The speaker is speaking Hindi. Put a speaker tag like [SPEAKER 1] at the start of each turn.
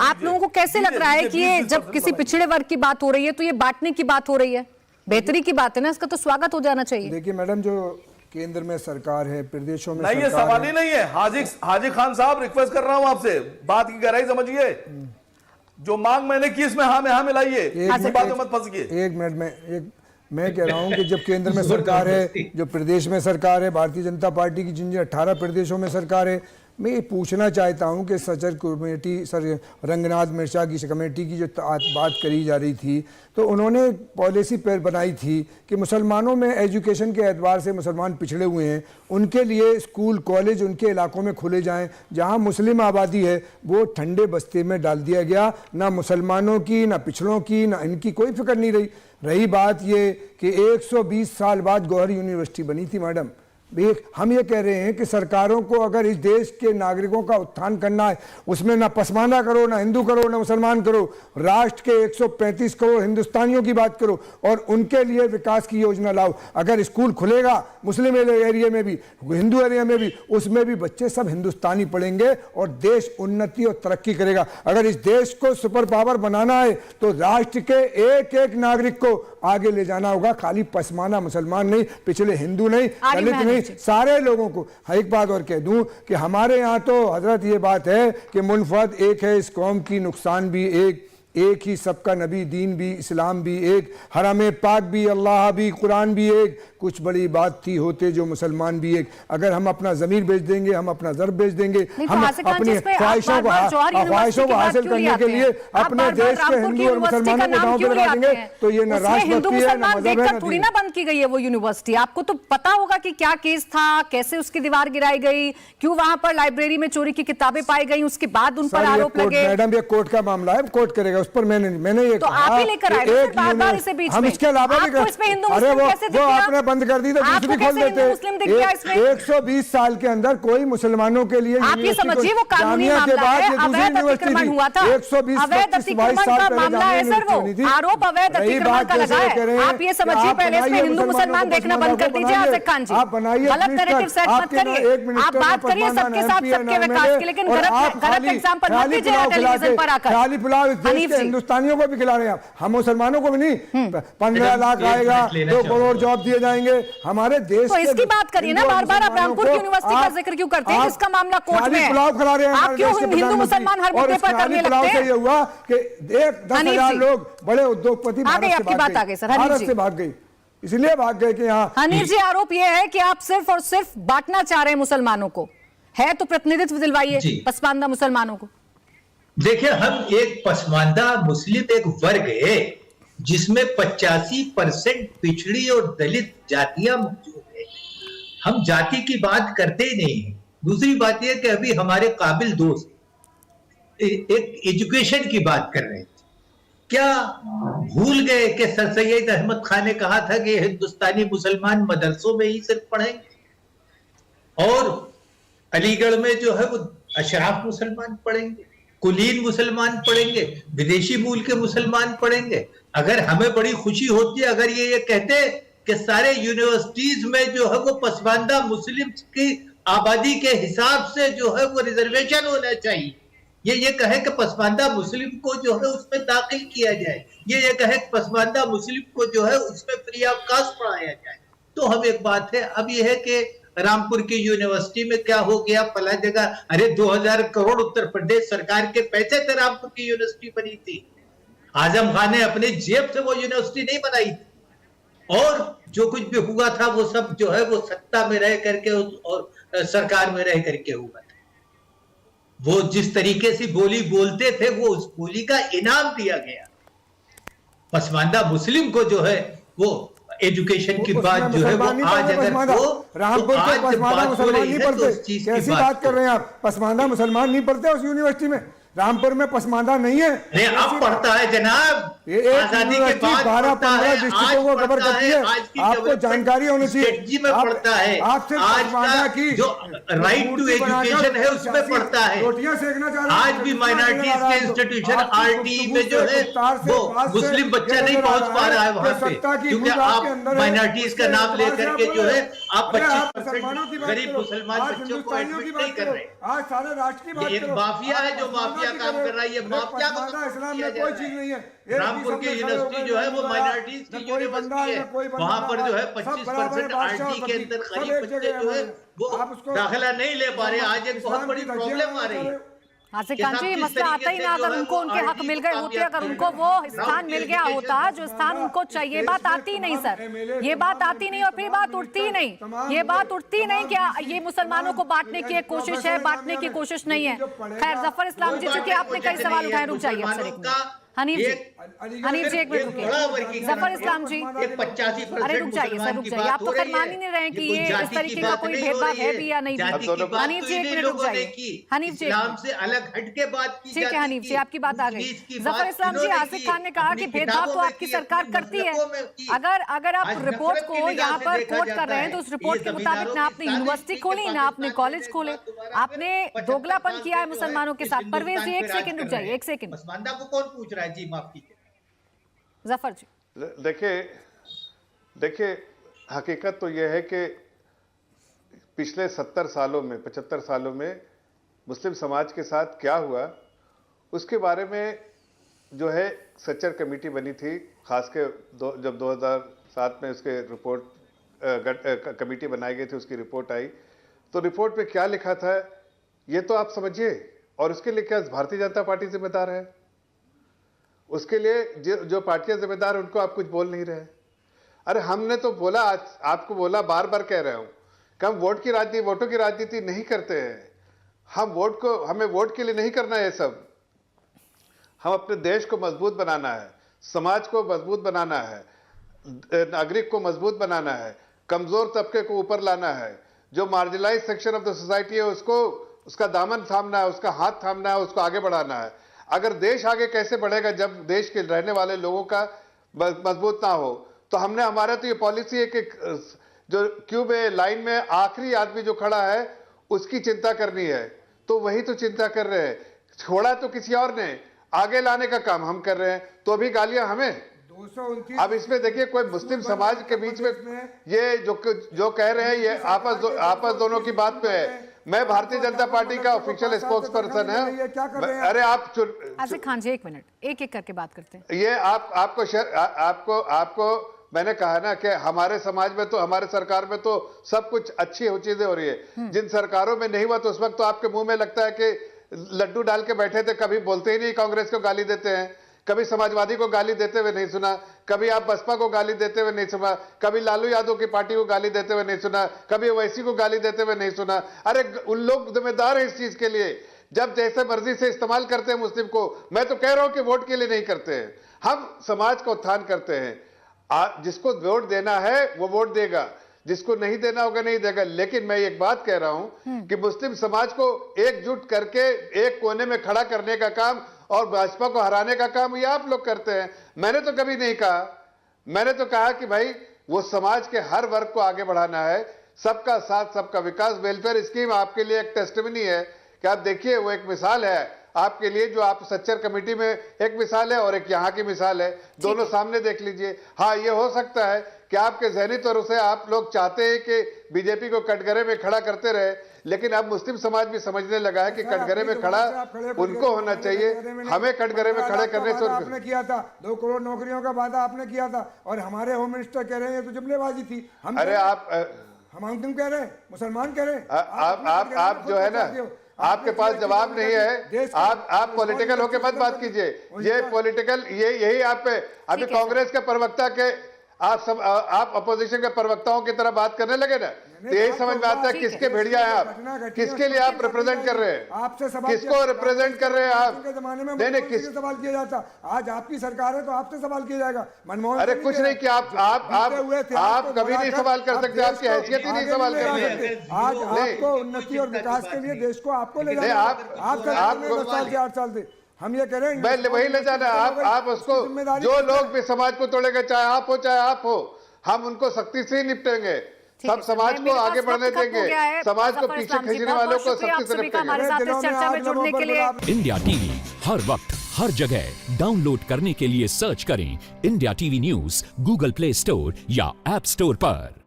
[SPEAKER 1] आप लोगों को कैसे लग रहा है कि ये जब किसी पिछड़े वर्ग की बात हो रही है तो ये बांटने की बात हो रही है? बेहतरी की बात है ना, इसका तो स्वागत हो जाना चाहिए।
[SPEAKER 2] देखिए मैडम, जो केंद्र में सरकार है, प्रदेशों में
[SPEAKER 3] नहीं, ये सवाल ही नहीं है। हाजी खान साहब, रिक्वेस्ट कर रहा हूं आपसे, बात की गहराई समझिए। जो मांग मैंने की इसमें हाँ में हाँ मिलाइए, बात में मत फंसिए।
[SPEAKER 2] एक मिनट मैं कह रहा हूं कि जब केंद्र में सरकार है, जो प्रदेश में सरकार है, भारतीय जनता पार्टी की जिन 18 प्रदेशों में सरकार है, मैं ये पूछना चाहता हूं कि सचर कमेटी, सर रंगनाथ मिश्रा की कमेटी की जो बात करी जा रही थी, तो उन्होंने पॉलिसी पर बनाई थी कि मुसलमानों में एजुकेशन के एतबार से मुसलमान पिछड़े हुए हैं, उनके लिए स्कूल कॉलेज उनके इलाकों में खोले जाएं। जहां मुस्लिम आबादी है वो ठंडे बस्ते में डाल दिया गया। ना मुसलमानों की, ना पिछड़ों की, ना इनकी कोई फिक्र नहीं रही बात ये कि 120 साल बाद गौहर यूनिवर्सिटी बनी थी मैडम। हम ये कह रहे हैं कि सरकारों को अगर इस देश के नागरिकों का उत्थान करना है, उसमें ना पसमानदा करो, ना हिंदू करो, ना मुसलमान करो, राष्ट्र के 135 करोड़ हिंदुस्तानियों की बात करो और उनके लिए विकास की योजना लाओ। अगर स्कूल खुलेगा मुस्लिम एरिया में भी, हिंदू एरिया में भी, उसमें भी बच्चे सब हिंदुस्तानी पढ़ेंगे और देश उन्नति और तरक्की करेगा। अगर इस देश को सुपर पावर बनाना है तो राष्ट्र के एक एक नागरिक को आगे ले जाना होगा। खाली पसमाना मुसलमान नहीं, पिछले हिंदू नहीं, दलित नहीं, सारे लोगों को। एक बात और कह दूं कि हमारे यहाँ तो हजरत ये बात है कि मुनफरद एक है, इस कौम की नुकसान भी एक ही सबका नबी, दीन भी, इस्लाम भी एक, हरम पाक भी, अल्लाह भी, कुरान भी एक, कुछ बड़ी बात थी होते जो मुसलमान भी एक। अगर हम अपना जमीर बेच देंगे, हम अपना ज़र्ब बेच देंगे, हम अपनी ख्वाहिशों को हासिल करने के लिए अपने देश के हिंदू और मुसलमानों को दांव पे लगा देंगे, तो ये न राष्ट्रभक्ति है, न मजहब है,
[SPEAKER 1] थोड़ी ना बंद की गई है वो यूनिवर्सिटी। आपको तो पता होगा कि क्या केस था, कैसे उसकी दीवार गिराई गई, क्यों वहां पर लाइब्रेरी में चोरी की किताबें पाई गई, उसके बाद उन पर आरोप लगे।
[SPEAKER 2] मैडम ये कोर्ट का मामला है, कोर्ट करेगा उस पर। मैंने ये
[SPEAKER 1] तो आप ही लेकर आए थे बार-बार इसे बीच में।
[SPEAKER 2] हम इसके अलावा भी अरे वो आपने बंद कर दी तो दूसरी खोल देते। 120 साल के अंदर कोई मुसलमानों के लिए
[SPEAKER 1] आप ये समझिए वो कानूनी मामला है, अवैध अतिक्रमण हुआ था,
[SPEAKER 2] 120
[SPEAKER 1] अतिक्रमण का मामला है सर, वो आरोप अवैध अतिक्रमण का लगा है। आप ये समझिए पहले इसमें हिंदू मुसलमान देखना बंद कर दीजिए आज़ाद खान जी, गलत नैरेटिव सेट मत करिए। आप बात करिए सबके साथ सबके विकास की, लेकिन गलत एग्जांपल मत दीजिए टेलीविजन पर आकर।
[SPEAKER 2] खाली पुलाव हिंदुस्तानियों को भी खिला रहे हैं आप, हम मुसलमानों को भी नहीं। 15 लाख आएगा, 2 करोड़ जॉब दिए जाएंगे हमारे देश।
[SPEAKER 1] तो इसकी बात करिए ना, बार-बार आप रामपुर की यूनिवर्सिटी का जिक्र क्यों करते हैं जिसका मामला कोर्ट में है?
[SPEAKER 2] पुलाव खिला रहे हैं
[SPEAKER 1] आप क्यों हिंदू मुसलमान हर मुद्दे पर करने लगते हैं?
[SPEAKER 2] ये हुआ कि 10,000 लोग बड़े उद्योगपति
[SPEAKER 1] आपकी बात आ गई सर,
[SPEAKER 2] भारत से भाग गई, इसलिए भाग गए कि यहाँ।
[SPEAKER 1] हनीफ जी, आरोप ये है कि आप सिर्फ और सिर्फ बांटना चाह रहे हैं मुसलमानों को, है तो प्रतिनिधित्व दिलवाइए पसमानदा मुसलमानों को।
[SPEAKER 4] देखिए, हम एक पसमानदा मुस्लिम एक वर्ग है जिसमें 85% पिछड़ी और दलित जातियां मौजूद है। हम जाति की बात करते ही नहीं है। दूसरी बात यह कि अभी हमारे काबिल दोस्त एक एजुकेशन की बात कर रहे थे। क्या भूल गए कि सर सैयद अहमद खान ने कहा था कि हिंदुस्तानी मुसलमान मदरसों में ही सिर्फ पढ़ेंगे और अलीगढ़ में जो है वो अशराफ मुसलमान पढ़ेंगे, कुलीन मुसलमान पढ़ेंगे, विदेशी मूल के मुसलमान पढ़ेंगे। अगर हमें बड़ी खुशी होती है अगर ये कहते कि सारे यूनिवर्सिटीज में जो है वो पसमानदा मुस्लिम की आबादी के हिसाब से जो है वो रिजर्वेशन होना चाहिए, ये कहे कि पसमानदा मुस्लिम को जो है उसमें दाखिल किया जाए, ये कहे कि पसमानदा मुस्लिम को जो है उसमें फ्री ऑफ कॉस्ट पढ़ाया जाए, तो हम एक बात है। अब यह है कि रामपुर की यूनिवर्सिटी में क्या हो गया, फला जगह, अरे 2000 करोड़ उत्तर प्रदेश सरकार के पैसे से रामपुर की यूनिवर्सिटी बनी थी। आजम खान ने अपने जेब से वो यूनिवर्सिटी नहीं बनाई थी और जो कुछ भी हुआ था वो सब जो है वो सत्ता में रह करके और सरकार में रह करके हुआ था। वो जिस तरीके से बोली बोलते थे वो उस बोली का इनाम दिया गया। पसमानदा मुस्लिम को जो है वो एजुकेशन की बात जो है वो आज अगर
[SPEAKER 2] रामपुर के पसमानदा मुसलमान नहीं पढ़ते, कैसी बात कर रहे हैं आप? पसमानदा मुसलमान नहीं पढ़ते उस यूनिवर्सिटी में, रामपुर में पसमानदा नहीं है।
[SPEAKER 4] अब पढ़ता है जनाब, आजादी के बाद
[SPEAKER 2] 12-15 डिस्ट्रिक्टों को कवर करती है, आपको जानकारी होनी चाहिए।
[SPEAKER 4] पढ़ता है आज की जो राइट टू एजुकेशन है उसमें पढ़ता है।
[SPEAKER 2] रोटियां सेकना चाह रहे हैं
[SPEAKER 4] आज भी माइनॉरिटीज के इंस्टीट्यूशन आरटी में जो है वो मुस्लिम बच्चा नहीं पहुंच पा रहा है वहां पे, क्योंकि आप माइनॉरिटीज का नाम लेकर के जो है आप 25% गरीब मुसलमान बच्चों को एडमिट नहीं कर रहे।
[SPEAKER 2] आज सारे राष्ट्र की बात
[SPEAKER 4] एक माफिया है जो माफिया माफिया काम कर रहा है, ये माफिया को
[SPEAKER 2] इस्लाम में कोई चीज नहीं है।
[SPEAKER 4] रामपुर की यूनिवर्सिटी जो है वो माइनॉरिटीज की यूनिवर्सिटी है, वहां पर जो है 25% आरटी के अंदर गरीब बच्चे जो है वो दाखिला नहीं ले पा रहे। आज एक बहुत बड़ी प्रॉब्लम आ रही है।
[SPEAKER 1] आसिफ खान जी, मसला आता ही ना अगर उनको उनके हक मिल गए होते, अगर उनको वो स्थान मिल गया होता जो स्थान उनको चाहिए। ये बात आती नहीं सर, ये बात आती नहीं और फिर बात उठती ही नहीं। ये बात उठती नहीं क्या ये मुसलमानों को बांटने की एक कोशिश है, बांटने की कोशिश नहीं है। खैर जफर इस्लाम जी, चूंकि आपने कई सवाल उठाए, रुक जाइए अब सर एक मिनट। हनीफ जी एक मिनट रुकिए। जफर इस्लाम जी
[SPEAKER 4] 85%।
[SPEAKER 1] अरे रुक जाइए सर, रुक जाइए। आप तो खैर मान ही नहीं रहे कि ये इस तरीके का कोई भेदभाव है भी या नहीं भी। हनीफ जी एक मिनट रुक जाइए। हनीफ जी
[SPEAKER 4] इस्लाम से अलग हटके बात की।
[SPEAKER 1] ठीक है हनीफ जी, आपकी बात आ गई। जफर इस्लाम जी, आसिफ खान ने कहा कि भेदभाव तो आपकी सरकार करती है। अगर आप रिपोर्ट को यहाँ पर कोट कर रहे हैं तो उस रिपोर्ट के मुताबिक ना आपने यूनिवर्सिटी खोली, ना आपने कॉलेज खोले, आपने दोगलापन किया है मुसलमानों के साथ। परवेज जी एक सेकंड रुक जाइए, एक सेकंड।
[SPEAKER 4] पसमानदा को कौन पूछ रहा है जी, माफ कीजिए।
[SPEAKER 1] जफर जी
[SPEAKER 5] देखिए हकीकत तो यह है कि पिछले 70 सालों में 75 सालों में मुस्लिम समाज के साथ क्या हुआ उसके बारे में जो है सच्चर कमेटी बनी थी, खासकर जब 2007 में उसके रिपोर्ट कमेटी बनाई गई थी, उसकी रिपोर्ट आई तो रिपोर्ट में क्या लिखा था ये तो आप समझिए। और उसके लिए क्या भारतीय जनता पार्टी जिम्मेदार है? उसके लिए जो पार्टियां जिम्मेदार उनको आप कुछ बोल नहीं रहे। अरे हमने तो बोला, आज आपको बोला, बार बार कह रहा हूं कि हम वोट की राजनीति, वोटों की राजनीति नहीं करते हैं। हमें वोट के लिए नहीं करना है। सब हम अपने देश को मजबूत बनाना है, समाज को मजबूत बनाना है, नागरिक को मजबूत बनाना है, कमजोर तबके को ऊपर लाना है, जो marginalise section of the society है उसको उसका दामन थामना है, उसका हाथ थामना है, उसको आगे बढ़ाना है। अगर देश आगे कैसे बढ़ेगा जब देश के रहने वाले लोगों का मजबूत ना हो? तो हमने, हमारा तो ये पॉलिसी है कि जो क्यू में लाइन में आखिरी आदमी जो खड़ा है उसकी चिंता करनी है। तो वही तो चिंता कर रहे हैं, छोड़ा तो किसी और ने, आगे लाने का काम हम कर रहे हैं। तो अभी गालियां हमें। अब इसमें देखिए कोई मुस्लिम समाज के बीच में ये जो कह रहे हैं ये आपस दोनों की बात पे है। मैं भारतीय जनता पार्टी का ऑफिशियल स्पोक्स पर्सन है। अरे आप
[SPEAKER 1] आसिफ खान जी एक मिनट, एक एक करके बात करते हैं।
[SPEAKER 5] ये आपको मैंने कहा ना कि हमारे समाज में तो, हमारे सरकार में तो सब कुछ अच्छी चीजें हो रही है। जिन सरकारों में नहीं हुआ तो उस वक्त तो आपके मुंह में लगता है कि लड्डू डाल के बैठे थे, कभी बोलते ही नहीं, कांग्रेस को गाली देते हैं, कभी समाजवादी को गाली देते हुए नहीं सुना, कभी आप बसपा को गाली देते हुए नहीं सुना, कभी लालू यादव की पार्टी को गाली देते हुए नहीं सुना, कभी ओवैसी को गाली देते हुए नहीं सुना। अरे उन लोग जिम्मेदार है इस चीज के लिए, जब जैसे मर्जी से इस्तेमाल करते हैं मुस्लिम को। मैं तो कह रहा हूं कि वोट के लिए नहीं करते हैं, हम समाज का उत्थान करते हैं। जिसको वोट देना है वो वोट देगा, जिसको नहीं देना होगा नहीं देगा। लेकिन मैं एक बात कह रहा हूं कि मुस्लिम समाज को एकजुट करके एक कोने में खड़ा करने का काम और भाजपा को हराने का काम ये आप लोग करते हैं। मैंने तो कभी नहीं कहा। मैंने तो कहा कि भाई वो समाज के हर वर्ग को आगे बढ़ाना है, सबका साथ सबका विकास। वेलफेयर स्कीम आपके लिए एक टेस्टिमनी है कि आप देखिए, वो एक मिसाल है आपके लिए, जो आप सच्चर कमेटी में एक मिसाल है और एक यहाँ की मिसाल है, दोनों सामने देख लीजिए। हाँ, ये हो सकता है कि आपके ज़हनी तौर से आप लोग चाहते हैं कि बीजेपी को कटघरे में खड़ा करते रहे, लेकिन अब मुस्लिम समाज भी समझने लगा है कि कटघरे में खड़ा उनको होना चाहिए। हमें कटघरे में खड़े करने से
[SPEAKER 2] आपने किया था 2 करोड़ नौकरियों का वादा आपने किया था, और हमारे होम मिनिस्टर कह रहे हैं तो जुमलेबाजी थी।
[SPEAKER 5] अरे
[SPEAKER 2] हम तुम कह रहे हैं, मुसलमान कह रहे हैं।
[SPEAKER 5] आप जो है ना, आपके पास जवाब नहीं है। आप पॉलिटिकल होके मत बात कीजिए। ये पॉलिटिकल यही आप पे अभी कांग्रेस के प्रवक्ता के आप अपोजिशन के प्रवक्ताओं की तरह बात करने लगे ना, तो यही समझ में आता है किसके भेड़िया हैं आप, किसके लिए आप रिप्रेजेंट कर रहे हैं,
[SPEAKER 2] आपसे सवाल
[SPEAKER 5] किसको रिप्रेजेंट कर रहे हैं आप।
[SPEAKER 2] जमाने में
[SPEAKER 5] नहीं किस
[SPEAKER 2] सवाल किया जाता, आज आपकी सरकार है तो आपसे सवाल किया जाएगा। मनमोहन,
[SPEAKER 5] अरे कुछ नहीं कि आप कभी नहीं सवाल कर सकते, आपकी हैसियत ही नहीं सवाल कर सकते।
[SPEAKER 2] आज आपको उन्नति और विकास के लिए देश को आपको ले जाना, आप 10 साल से 8 साल से हम ये करेंगे,
[SPEAKER 5] वही ले जाना। आप उसको, जो लोग भी समाज को तोड़ेंगे, चाहे आप हो, हम उनको सख्ती से ही निपटेंगे। सब समाज को आगे बढ़ने देंगे, समाज को पीछे खींचने वालों को सख्ती से निपटेंगे।
[SPEAKER 6] इंडिया टीवी हर वक्त हर जगह डाउनलोड करने के लिए सर्च करें India TV news Google play store या ऐप स्टोर पर।